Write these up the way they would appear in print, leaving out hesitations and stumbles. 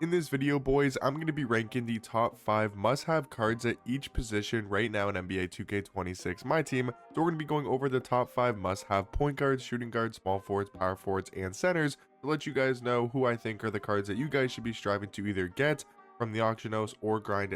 In this video, boys, I'm going to be ranking the top 5 must-have cards at each position right now in NBA 2K26 My Team. So we're going to be going over the top 5 must-have point guards, shooting guards, small forwards, power forwards, and centers to let you guys know who I think are the cards that you guys should be striving to either get from the auction house or grind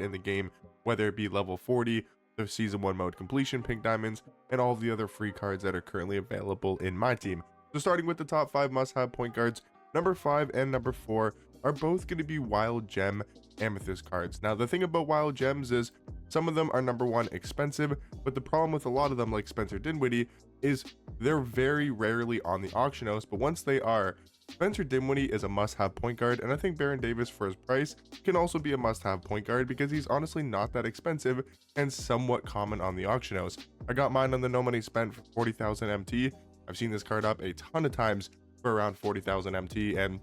in the game, whether it be level 40, the season 1 mode completion, pink diamonds, and all of the other free cards that are currently available in my team. So starting with the top 5 must-have point guards, number 5 and number 4 are both going to be wild gem amethyst cards. Now the thing about wild gems is some of them are number 1 expensive, but the problem with a lot of them, like Spencer Dinwiddie, is they're very rarely on the auction house. But once they are, Spencer Dinwiddie is a must-have point guard, and I think Baron Davis for his price can also be a must-have point guard because he's honestly not that expensive and somewhat common on the auction house. I got mine on the no money spent for 40,000 MT. I've seen this card up a ton of times for around 40,000 MT, and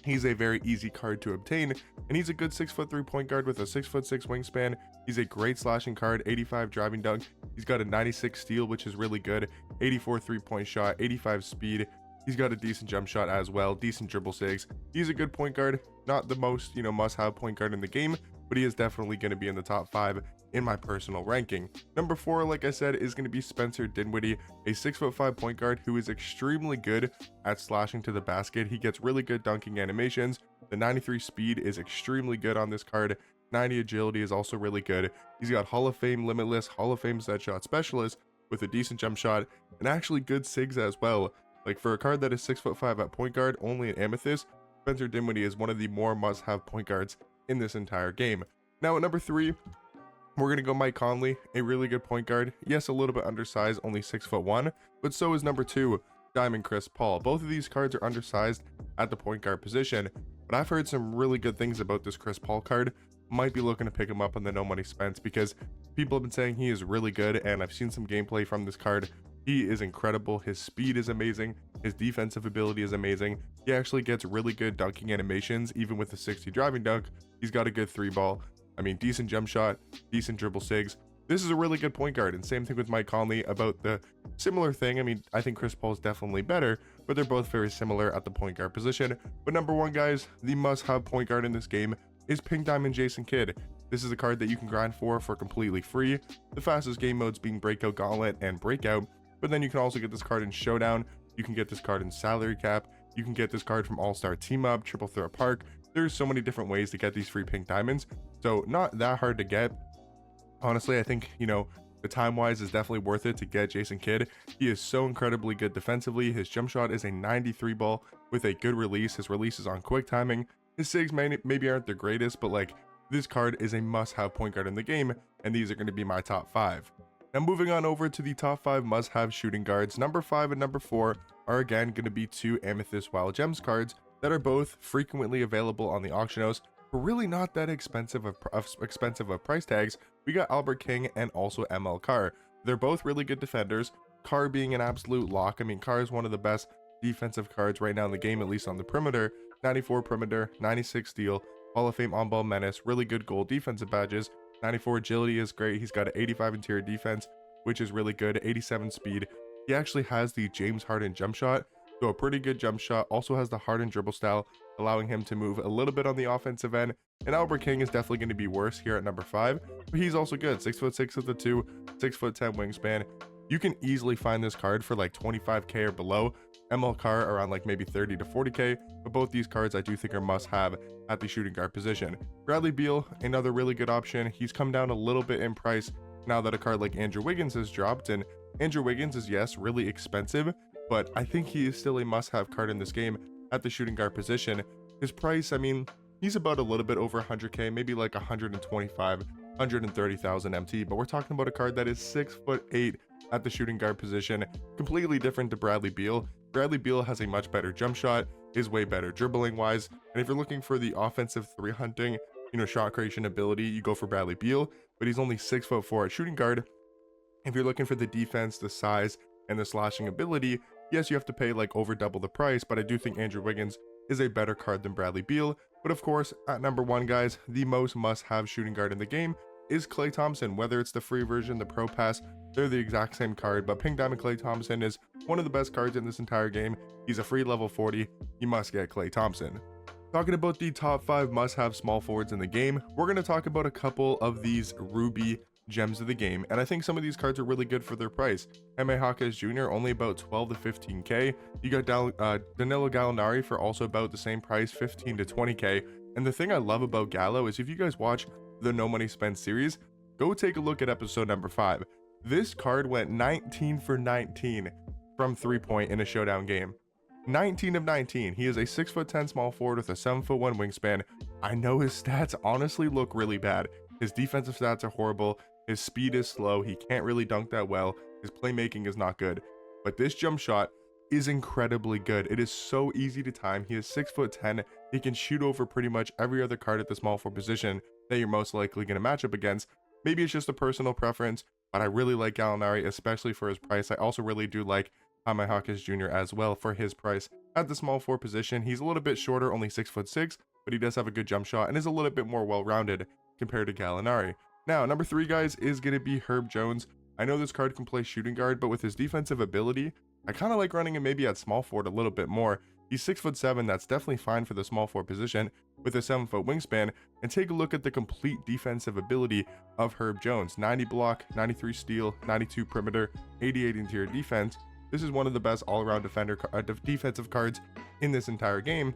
he's a very easy card to obtain, and he's a good 6'3" point guard with a 6'6" wingspan. He's a great slashing card, 85 driving dunk. He's got a 96 steal, which is really good, 84 3-point shot, 85 speed. He's got a decent jump shot as well, decent dribble sigs. He's a good point guard, not the most, must-have point guard in the game, but he is definitely going to be in the top 5 in my personal ranking. Number 4, like I said, is going to be Spencer Dinwiddie, a 6'5" point guard who is extremely good at slashing to the basket. He gets really good dunking animations. The 93 speed is extremely good on this card. 90 agility is also really good. He's got Hall of Fame limitless, Hall of Fame set shot specialist with a decent jump shot, and actually good sigs as well. Like for a card that is 6'5" at point guard, only an amethyst, Spencer Dinwiddie is one of the more must-have point guards in this entire game. Now at number 3, we're going to go Mike Conley, a really good point guard. Yes, a little bit undersized, only 6'1", but so is number 2, Diamond Chris Paul. Both of these cards are undersized at the point guard position, but I've heard some really good things about this Chris Paul card. Might be looking to pick him up on the no money spent because people have been saying he is really good, and I've seen some gameplay from this card. He is incredible. His speed is amazing. His defensive ability is amazing. He actually gets really good dunking animations, even with the 60 driving dunk. He's got a good 3-ball. I mean, decent jump shot, decent dribble sigs. This is a really good point guard, and same thing with Mike Conley about the similar thing. I mean, I think Chris Paul is definitely better, but they're both very similar at the point guard position. But number 1, guys, the must-have point guard in this game is Pink Diamond Jason Kidd. This is a card that you can grind for completely free. The fastest game modes being Breakout Gauntlet and Breakout, but then you can also get this card in Showdown. You can get this card in Salary Cap. You can get this card from All-Star Team Up, Triple Threat Park. There's so many different ways to get these free pink diamonds, so not that hard to get. Honestly, I think, the time-wise is definitely worth it to get Jason Kidd. He is so incredibly good defensively. His jump shot is a 93 ball with a good release. His release is on quick timing. His sigs maybe aren't the greatest, but like, this card is a must-have point guard in the game, and these are going to be my top 5. Now moving on over to the top 5 must-have shooting guards, number 5 and number 4 are again going to be 2 Amethyst Wild Gems cards that are both frequently available on the auction house for really not that expensive of price tags. We got Albert King and also ML Carr. They're both really good defenders, Carr being an absolute lock. I mean, Carr is one of the best defensive cards right now in the game, at least on the perimeter. 94 perimeter, 96 steal, Hall of Fame on-ball menace, really good goal defensive badges. 94 agility is great. He's got an 85 interior defense, which is really good. 87 speed. He actually has the James Harden jump shot, so a pretty good jump shot. Also has the Harden dribble style, allowing him to move a little bit on the offensive end. And Albert King is definitely going to be worse here at number 5, but he's also good. 6'6" at the 2, 6'10" wingspan. You can easily find this card for like 25k or below. ML Carr around like maybe 30 to 40k, but both these cards I do think are must-have at the shooting guard position. Bradley Beal, another really good option. He's come down a little bit in price now that a card like Andrew Wiggins has dropped, and Andrew Wiggins is, yes, really expensive, but I think he is still a must-have card in this game at the shooting guard position. His price, I mean, he's about a little bit over 100k, maybe like 125, 130,000 MT, but we're talking about a card that is 6'8" at the shooting guard position, completely different to Bradley Beal. Bradley Beal has a much better jump shot, is way better dribbling wise, and if you're looking for the offensive 3 hunting, shot creation ability, you go for Bradley Beal, but he's only 6'4" at shooting guard. If you're looking for the defense, the size, and the slashing ability, yes, you have to pay like over double the price, but I do think Andrew Wiggins is a better card than Bradley Beal. But of course, at number 1, guys, the most must-have shooting guard in the game is Klay Thompson. Whether it's the free version, the Pro Pass, they're the exact same card, but Pink Diamond Klay Thompson is one of the best cards in this entire game. He's a free level 40. You must get Klay Thompson. Talking about the top 5 must-have small forwards in the game, we're going to talk about a couple of these Ruby gems of the game, and I think some of these cards are really good for their price. Jaime Jr. only about 12 to 15k. You got Danilo Gallinari for also about the same price, 15 to 20k. And the thing I love about Gallo is if you guys watch the No Money Spent series, go take a look at episode number 5. This card went 19 for 19 from 3-point in a showdown game. 19 of 19. He is a 6'10" small forward with a 7'1" wingspan. I know his stats honestly look really bad. His defensive stats are horrible. His speed is slow. He can't really dunk that well. His playmaking is not good. But this jump shot is incredibly good. It is so easy to time. He is 6'10". He can shoot over pretty much every other card at the small forward position that you're most likely going to match up against. Maybe it's just a personal preference, but I really like Gallinari, especially for his price. I also really do like Jaime Jr. as well for his price. At the small forward position, he's a little bit shorter, only 6'6", but he does have a good jump shot and is a little bit more well-rounded compared to Gallinari. Now, number 3, guys, is going to be Herb Jones. I know this card can play shooting guard, but with his defensive ability, I kind of like running him maybe at small forward a little bit more. He's 6'7", that's definitely fine for the small forward position with a 7-foot wingspan. And take a look at the complete defensive ability of Herb Jones. 90 block, 93 steal, 92 perimeter, 88 interior defense. This is one of the best all-around defensive cards in this entire game.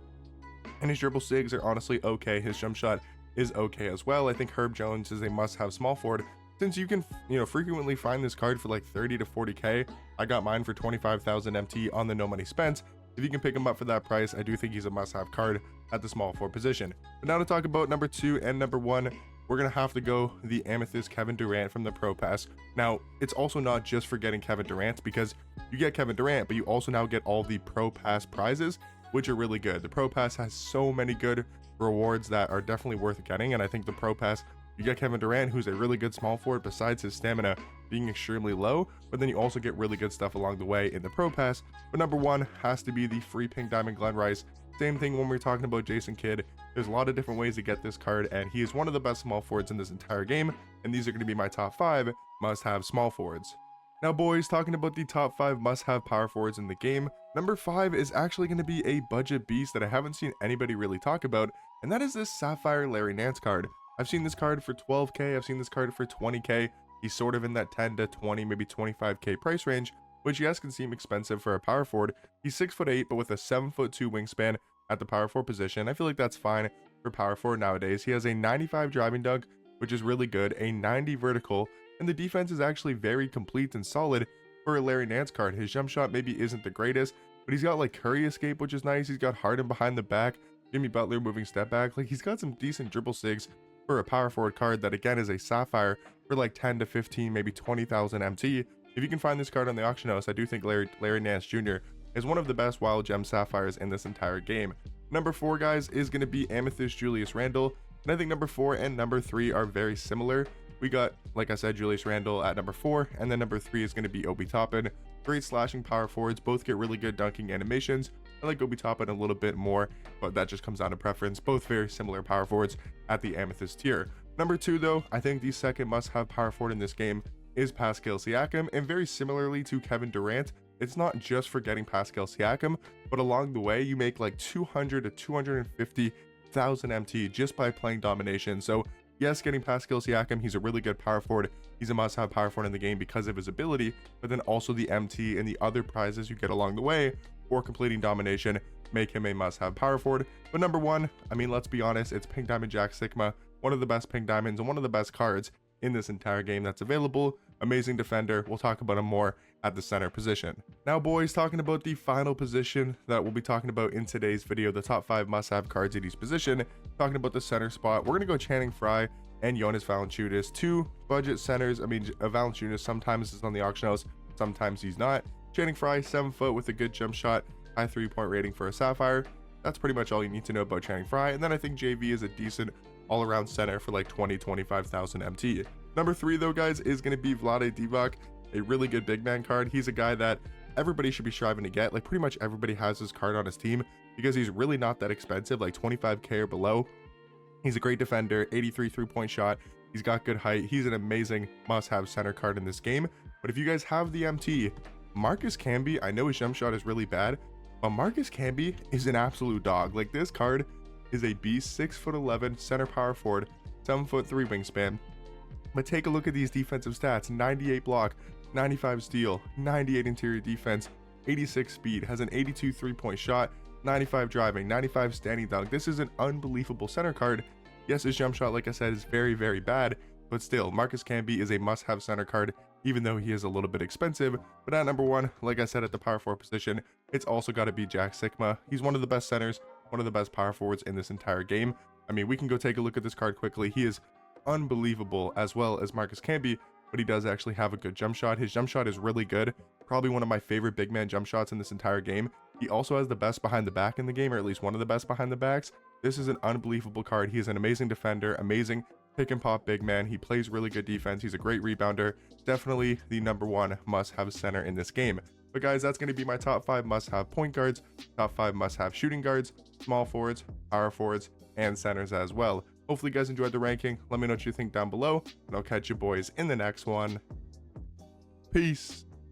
And his dribble sigs are honestly okay. His jump shot is okay as well. I think Herb Jones is a must-have small forward, since you can frequently find this card for like 30 to 40k. I got mine for 25,000 MT on the No Money Spent. If you can pick him up for that price, I do think he's a must-have card at the small forward position. But now to talk about number 2 and number 1, we're gonna have to go the Amethyst Kevin Durant from the Pro Pass. Now, it's also not just for getting Kevin Durant, because you get Kevin Durant, but you also now get all the Pro Pass prizes, which are really good. The Pro Pass has so many good rewards that are definitely worth getting, and I think the Pro Pass, you get Kevin Durant, who's a really good small forward besides his stamina being extremely low, but then you also get really good stuff along the way in the Pro Pass. But number 1 has to be the free Pink Diamond Glen Rice. Same thing when we're talking about Jason Kidd. There's a lot of different ways to get this card, and he is one of the best small forwards in this entire game, and these are going to be my top 5 must-have small forwards. Now, boys, talking about the top 5 must-have power forwards in the game, number 5 is actually going to be a budget beast that I haven't seen anybody really talk about, and that is this Sapphire Larry Nance card. I've seen this card for 12k, I've seen this card for 20k. He's sort of in that 10 to 20, maybe 25k price range, which yes can seem expensive for a power forward. He's 6'8", but with a 7'2" wingspan at the power forward position. I feel like that's fine for power forward nowadays. He has a 95 driving dunk, which is really good, a 90 vertical, and the defense is actually very complete and solid for a Larry Nance card. His jump shot maybe isn't the greatest, but he's got like Curry escape, which is nice. He's got Harden behind the back, Jimmy Butler moving step back. Like, he's got some decent dribble sigs for a power forward card that again is a Sapphire for like 10 to 15, maybe 20,000 MT. If you can find this card on the auction house, I do think Larry Nance Jr. is one of the best wild gem Sapphires in this entire game. Number 4, guys, is going to be Amethyst Julius Randle, and I think number 4 and number 3 are very similar. We got, like I said, Julius Randle at number 4, and then number 3 is going to be Obi Toppin. Great slashing power forwards, both get really good dunking animations. I like Obi Toppin a little bit more, but that just comes down to preference. Both very similar power forwards at the Amethyst tier. Number 2, though, I think the second must-have power forward in this game is Pascal Siakam, and very similarly to Kevin Durant, it's not just for getting Pascal Siakam, but along the way you make like 200 to 250,000 MT just by playing domination. So yes, getting Pascal Siakam, he's a really good power forward. He's a must-have power forward in the game because of his ability, but then also the MT and the other prizes you get along the way for completing domination make him a must-have power forward. But number 1, I mean, let's be honest, it's Pink Diamond Jack Sigma, one of the best Pink Diamonds and one of the best cards in this entire game that's available. Amazing defender. We'll talk about him more at the center position. Now, boys, talking about the final position that we'll be talking about in today's video, the top 5 must-have cards at each position. Talking about the center spot, we're going to go Channing Frye and Jonas Valanciunas, 2 budget centers. I mean, Valanciunas sometimes is on the auction house, sometimes he's not. Channing Frye, 7 foot with a good jump shot, high 3-point rating for a Sapphire. That's pretty much all you need to know about Channing Frye. And then I think JV is a decent all-around center for like 20-25,000 MT. Number 3, though, guys, is going to be Vlade Divac, a really good big man card. He's a guy that everybody should be striving to get. Like, pretty much everybody has his card on his team because he's really not that expensive, like 25k or below. He's a great defender, 83 3-point shot. He's got good height. He's an amazing must-have center card in this game. But if you guys have the MT, Marcus Camby, I know his jump shot is really bad, but Marcus Camby is an absolute dog. Like, this card is a beast, 6'11", center power forward, 7'3" wingspan. But take a look at these defensive stats: 98 block, 95 steal, 98 interior defense, 86 speed, has an 82 3-point shot, 95 driving, 95 standing dunk. This is an unbelievable center card. Yes, his jump shot, like I said, is very, very bad, but still, Marcus Camby is a must-have center card, even though he is a little bit expensive. But at number 1, like I said, at the power forward position, it's also got to be Jack Sikma. He's one of the best centers, one of the best power forwards in this entire game. I mean, we can go take a look at this card quickly. He is unbelievable, as well as Marcus Camby, but he does actually have a good jump shot. His jump shot is really good, probably one of my favorite big man jump shots in this entire game. He also has the best behind the back in the game, or at least one of the best behind the backs. This is an unbelievable card. He is an amazing defender, amazing pick and pop big man. He plays really good defense. He's a great rebounder. Definitely the number 1 must-have center in this game. But guys, that's going to be my top 5 must-have point guards, top 5 must-have shooting guards, small forwards, power forwards, and centers as well. Hopefully you guys enjoyed the ranking. Let me know what you think down below, and I'll catch you boys in the next one. Peace.